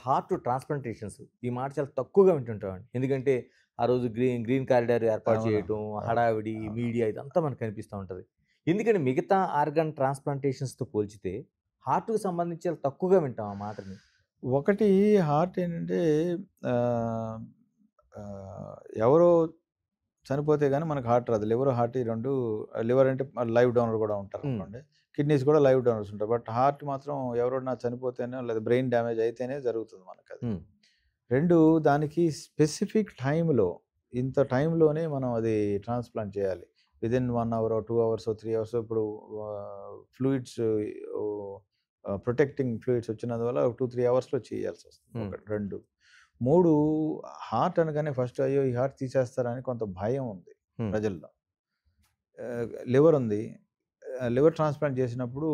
Heart transplantations ఈ మాట చాలా తక్కువగా వింటుంటామండి. ఎందుకంటే, ఆ రోజు గ్రీన్ కారిడార్ ఏర్పాటు అవునండి. చేయటం, అవును. హడావిడి, అవును. మీడియా ఇదంతా మనకు కనిపిస్తా ఉంటది. ఎందుకని మిగతా ఆర్గాన్ ట్రాన్స్‌ప్లాంటేషన్స్‌తో పోల్చితే హార్ట్‌కి సంబంధించి చాలా తక్కువగా వింటాం ఆ మాటని. ఒకటి హార్ట్ ఏంటంటే ఆహ్, ఆహ్, ఎవరో చనిపోతే గాని మనకు హార్ట్ రాదు. లివర్, హార్ట్ ఈ 2 లివర్ అంటే లైవ్ డోనర్ గూడా హ్మ్. ఉంటారనుకోండి. కిడ్నీస్ కూడా లైవ్ డోనర్స్ ఉంటారు. బట్ హార్ట్ మాత్రం ఎవరైనా చనిపోతేనో లేదా బ్రెయిన్ డ్యామేజ్ అయితేనే జరుగుతుంది మనకది. హ్మ్. 2 దానికి స్పెసిఫిక్ టైమ్‌లో ఇంత టైమ్‌లోనే మనం అది ట్రాన్స్‌ప్లాంట్ చేయాలి. వితిన్ 1 అవరో, 2 అవర్సో, 3 అవర్సో ఇప్పుడు ఫ్లూయిడ్స్ ఓహ్, ప్రొటెక్టింగ్ ఫ్లూయిడ్స్ వచ్చినందువల్ల 2, 3 అవర్స్‌లో చేయాల్సొస్తుంది. హ్మ్. ఒకటి. 2 3 హార్ట్ అనగానే ఫస్ట్ అయ్యో! ఈ హార్ట్ తీసేస్తారని కొంత భయం ఉంది హ్మ్. ప్రజల్లో. లివర్ ఉంది. లివర్ ట్రాన్స్‌ప్లాంట్ చేసినప్పుడు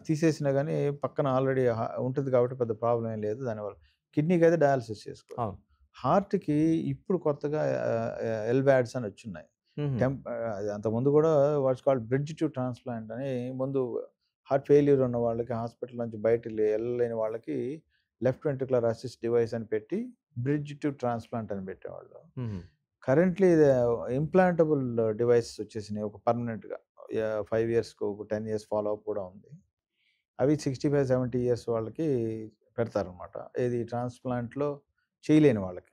తీసేసినా గాని పక్కన ఆల్రెడీ ఉంటది కాబట్టి పెద్ద ప్రాబ్లమ్ ఏం లేదు దానివల్ల. కిడ్నీకైతే డయాలిసిస్ చేసుకోవచ్చు. అవును. హార్ట్‌కి ఇప్పుడు కొత్తగా ఎల్‌వాడ్స్ అని వచ్చున్నాయి. హుహు. అది అంతకుముందు కూడా what's called bridge to transplant అని ముందు హార్ట్ ఫెయిల్యూర్ ఉన్న వాళ్ళకి హాస్పిటల్ నుంచి బయటికి ఎళ్ళలేని వాళ్ళకి లెఫ్ట్ వెంట్రిక్యులర్ అసిస్ట్ డివైస్ అని పెట్టి బ్రిడ్జ్ టు ట్రాన్స్‌ప్లాంట్ అని పెట్టేవాళ్ళు. హుహు. కరెంట్‌లీ ఇంప్లాంటబుల్ డివైసెస్ వచ్చేసినాయి. ఒక పర్మనెంట్‌గా 5 ఇయర్స్‌కో, ఒక 10 ఇయర్స్ ఫాలో అప్ కూడా ఉంది. అవి 65, 70 ఇయర్స్ వాళ్ళకి పెడతారనమాట. ఏది ట్రాన్స్‌ప్లాంట్‌లో చేయలేని వాళ్ళకి.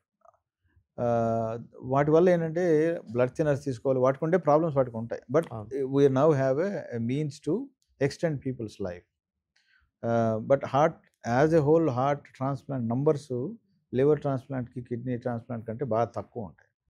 ఆహ్, వాటి వల్ల ఏంటంటే బ్లడ్ థిన్నర్స్ తీసుకోవాలి. వాటికుండే ప్రాబ్లమ్స్ వాటికుంటాయి. బట్ అవును. We now have means to extend people's life. But heart as a whole heart transplant numbers liver ట్రాన్స్‌ప్లాంట్‌కి, కిడ్నీ ట్రాన్స్‌ప్లాంట్ కంటే బాగా తక్కువుంటాయి.